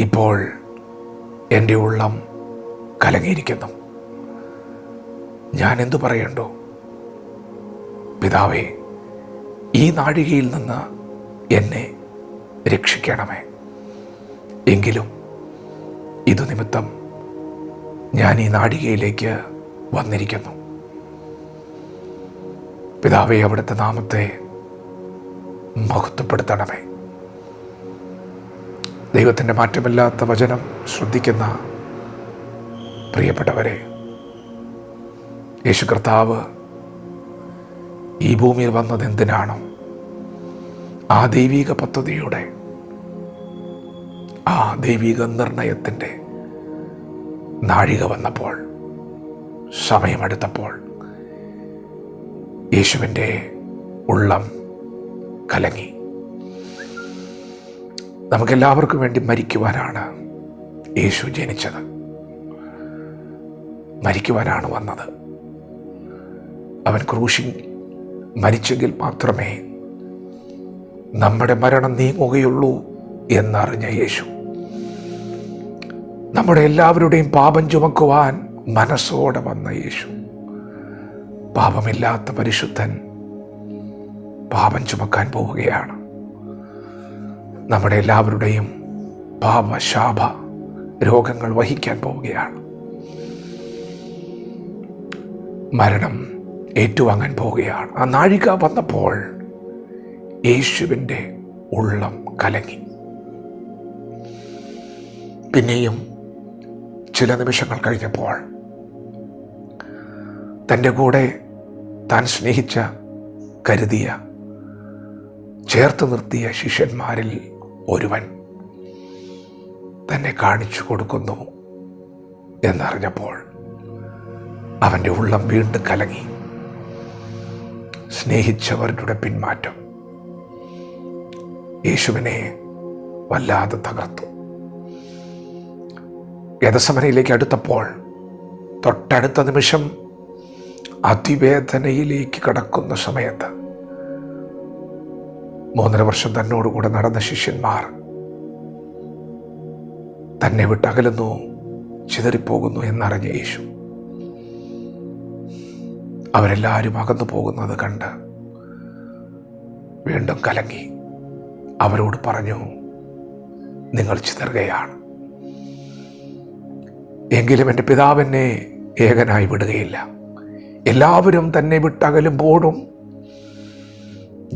ഇപ്പോൾ എൻ്റെ ഉള്ളം കലങ്ങിയിരിക്കുന്നു. ഞാൻ എന്തു പറയണ്ടോ? പിതാവേ, ഈ നാഴികയിൽ നിന്ന് എന്നെ രക്ഷിക്കണമേ. എങ്കിലും ഇതു നിമിത്തം ഞാൻ ഈ നാഴികയിലേക്ക് വന്നിരിക്കുന്നു. പിതാവേ, അവിടുത്തെ നാമത്തെ മഹത്വപ്പെടുത്തണമേ. ദൈവത്തിൻ്റെ മാറ്റമില്ലാത്ത വചനം ശ്രദ്ധിക്കുന്ന പ്രിയപ്പെട്ടവരെ, യേശു കർത്താവ് ഈ ഭൂമിയിൽ വന്നത് എന്തിനാണോ, ആ ദൈവിക പദ്ധതിയുടെ, ആ ദൈവിക നിർണയത്തിൻ്റെ നാഴിക വന്നപ്പോൾ, സമയമെടുത്തപ്പോൾ യേശുവിൻ്റെ ഉള്ളം കലങ്ങി. നമുക്കെല്ലാവർക്കും വേണ്ടി മരിക്കുവാനാണ് യേശു ജനിച്ചത്, മരിക്കുവാനാണ് വന്നത്. അവൻ ക്രൂശിൽ മരിച്ചെങ്കിൽ മാത്രമേ നമ്മുടെ മരണം നീങ്ങുകയുള്ളൂ എന്നറിഞ്ഞ യേശു നമ്മുടെ എല്ലാവരുടെയും പാപം ചുമക്കുവാൻ മനസ്സോടെ വന്ന യേശു, പാപമില്ലാത്ത പരിശുദ്ധൻ, പാപം ചുമക്കാൻ പോവുകയാണ്. നമ്മുടെ എല്ലാവരുടെയും പാപശാപ രോഗങ്ങൾ വഹിക്കാൻ പോവുകയാണ്. മരണം ഏറ്റുവാങ്ങാൻ പോവുകയാണ്. ആ നാഴിക വന്നപ്പോൾ യേശുവിൻ്റെ ഉള്ളം കലങ്ങി. പിന്നെയും ചില നിമിഷങ്ങൾ കഴിഞ്ഞപ്പോൾ തൻ്റെ കൂടെ താൻ സ്നേഹിച്ച, കരുതിയ, ചേർത്ത് നിർത്തിയ ശിഷ്യന്മാരിൽ ഒരുവൻ തന്നെ കാണിച്ചു കൊടുക്കുന്നു എന്നറിഞ്ഞപ്പോൾ അവൻ്റെ ഉള്ളം വീണ്ടും കലങ്ങി. സ്നേഹിച്ചവരുടെ പിന്മാറ്റം യേശുവിനെ വല്ലാതെ തകർത്തു. ഗെത്സമനയിലേക്ക് അടുത്തപ്പോൾ തൊട്ടടുത്ത നിമിഷം അതിവേദനയിലേക്ക് കടക്കുന്ന സമയത്ത് 3.5 വർഷം തന്നോടുകൂടെ നടന്ന ശിഷ്യന്മാർ തന്നെ വിട്ടകലുന്നു, ചിതറിപ്പോകുന്നു എന്നറിഞ്ഞ യേശു അവരെല്ലാവരും അകന്നു പോകുന്നത് കണ്ട് വീണ്ടും കലങ്ങി. അവരോട് പറഞ്ഞു, നിങ്ങൾ ചിതറുകയാണ്, എങ്കിലും എൻ്റെ പിതാവിനെ ഏകനായി വിടുകയില്ല. എല്ലാവരും തന്നെ വിട്ടകലുമ്പോഴും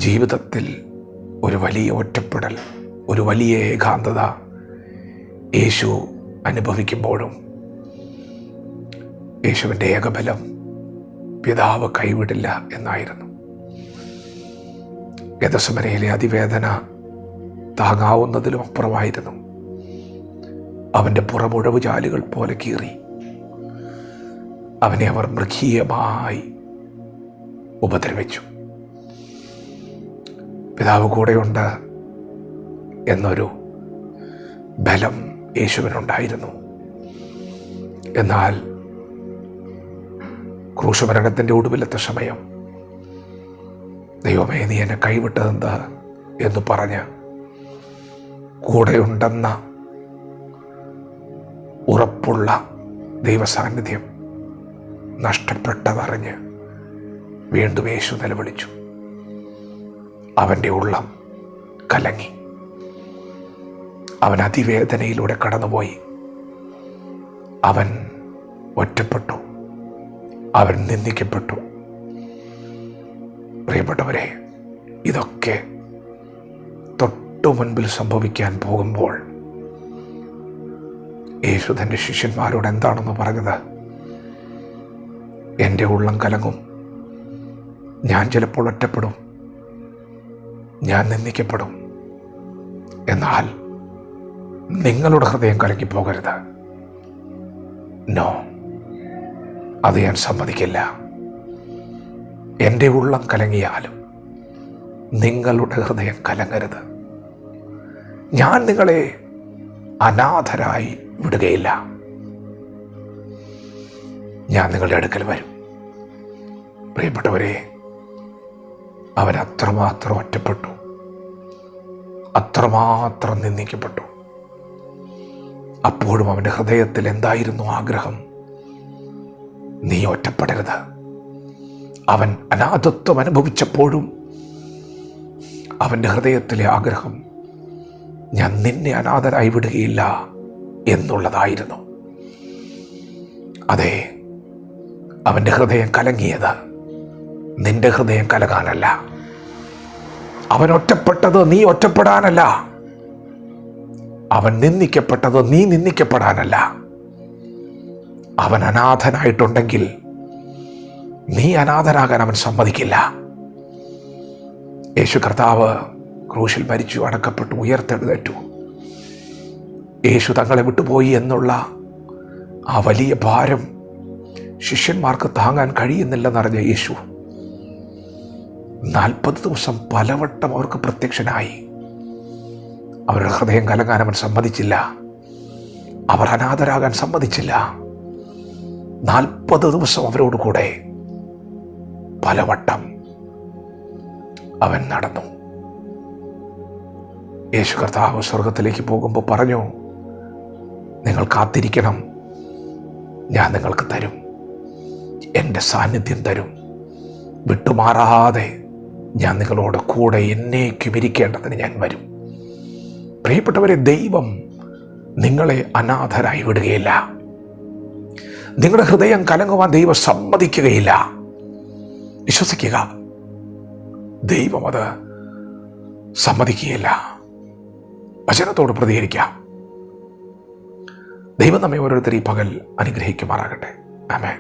ജീവിതത്തിൽ ഒരു വലിയ ഒറ്റപ്പെടൽ, ഒരു വലിയ ഏകാന്തത യേശു അനുഭവിക്കുമ്പോഴും യേശുവിൻ്റെ ഏകബലം പിതാവ് കൈവിടില്ല എന്നായിരുന്നു. ഗെത്സമനയിലെ അതിവേദന താങ്ങാവുന്നതിലും അപ്പുറമായിരുന്നു. അവൻ്റെ പുറമുഴവ് ചാലുകൾ പോലെ കീറി. അവനെ അവർ മൃഗീയമായി ഉപദ്രവിച്ചു. പിതാവ് കൂടെയുണ്ട് എന്നൊരു ബലം യേശുവിനുണ്ടായിരുന്നു. എന്നാൽ ക്രൂശമരണത്തിൻ്റെ ഒടുവിലത്തെ സമയം, ദൈവമേ, നീ എന്നെ കൈവിട്ടതെന്ത് എന്ന് പറഞ്ഞ് കൂടെയുണ്ടെന്ന ഉറപ്പുള്ള ദൈവസാന്നിധ്യം നഷ്ടപ്പെട്ടതറിഞ്ഞ് വീണ്ടും യേശു നിലവിളിച്ചു. അവൻ്റെ ഉള്ളം കലങ്ങി. അവൻ അതിവേദനയിലൂടെ കടന്നുപോയി. അവൻ ഒറ്റപ്പെട്ടു, അവൻ നിന്ദിക്കപ്പെട്ടു. പ്രിയപ്പെട്ടവരെ, ഇതൊക്കെ തൊട്ടു മുൻപിൽ സംഭവിക്കാൻ പോകുമ്പോൾ യേശു തൻ്റെ ശിഷ്യന്മാരോട് എന്താണെന്ന് പറഞ്ഞത്? എൻ്റെ ഉള്ളം കലങ്ങും, ഞാൻ ചിലപ്പോൾ ഒറ്റപ്പെടും, ഞാൻ നിന്ദിക്കപ്പെടും. എന്നാൽ നിങ്ങളുടെ ഹൃദയം കലങ്ങിപ്പോകരുത്. നോ, അത് ഞാൻ സമ്മതിക്കില്ല. എൻ്റെ ഉള്ളം കലങ്ങിയാലും നിങ്ങളുടെ ഹൃദയം കലങ്ങരുത്. ഞാൻ നിങ്ങളെ അനാഥരായി വിടുകയില്ല. ഞാൻ നിങ്ങളുടെ അടുക്കൽ വരും. പ്രിയപ്പെട്ടവരെ, അവൻ അത്രമാത്രം ഒറ്റപ്പെട്ടു, അത്രമാത്രം നിന്ദിക്കപ്പെട്ടു. അപ്പോഴും അവൻ്റെ ഹൃദയത്തിൽ എന്തായിരുന്നു ആഗ്രഹം? നീ ഒറ്റപ്പെടരുത്. അവൻ അനാഥത്വം അനുഭവിച്ചപ്പോഴും അവൻ്റെ ഹൃദയത്തിലെ ആഗ്രഹം ഞാൻ നിന്നെ അനാഥരായി വിടുകയില്ല എന്നുള്ളതായിരുന്നു. അതെ, അവൻ്റെ ഹൃദയം കലങ്ങിയത് നിന്റെ ഹൃദയം കലകാനല്ല. അവൻ ഒറ്റപ്പെട്ടത് നീ ഒറ്റപ്പെടാനല്ല. അവൻ നിന്ദിക്കപ്പെട്ടത് നീ നിന്ദിക്കപ്പെടാനല്ല. അവൻ അനാഥനായിട്ടുണ്ടെങ്കിൽ നീ അനാഥനാകാൻ അവൻ സമ്മതിക്കില്ല. യേശു കർത്താവ് ക്രൂശിൽ മരിച്ചു, അടക്കപ്പെട്ടു, ഉയർത്തെഴുന്നേറ്റു. യേശു തങ്ങളെ വിട്ടുപോയി എന്നുള്ള ആ വലിയ ഭാരം ശിഷ്യന്മാർക്ക് താങ്ങാൻ കഴിയുന്നില്ലെന്നറിഞ്ഞ യേശു 40 ദിവസം പലവട്ടം അവർക്ക് പ്രത്യക്ഷനായി. അവരുടെ ഹൃദയം കലങ്ങാൻ അവൻ സമ്മതിച്ചില്ല. അവർ അനാഥരാകാൻ സമ്മതിച്ചില്ല. 40 ദിവസം അവരോട് കൂടെ പലവട്ടം അവൻ നടന്നു. യേശു കർത്താവ് സ്വർഗത്തിലേക്ക് പോകുമ്പോൾ പറഞ്ഞു, നിങ്ങൾ കാത്തിരിക്കണം, ഞാൻ നിങ്ങൾക്ക് തരും, എൻ്റെ സാന്നിധ്യം തരും, വിട്ടുമാറാതെ ഞാൻ നിങ്ങളോട് കൂടെ എന്നേക്കും ഇരിക്കേണ്ടതിന് ഞാൻ വരും. പ്രിയപ്പെട്ടവരെ, ദൈവം നിങ്ങളെ അനാഥരായി വിടുകയില്ല. നിങ്ങളുടെ ഹൃദയം കലങ്ങുവാൻ ദൈവം സമ്മതിക്കുകയില്ല. വിശ്വസിക്കുക, ദൈവം അത് സമ്മതിക്കുകയില്ല. വചനത്തോട് പ്രതികരിക്കാം. ദൈവം നമ്മെ ഓരോരുത്തരും ഈ പകൽ അനുഗ്രഹിക്കുമാറാകട്ടെ. ആമേൻ.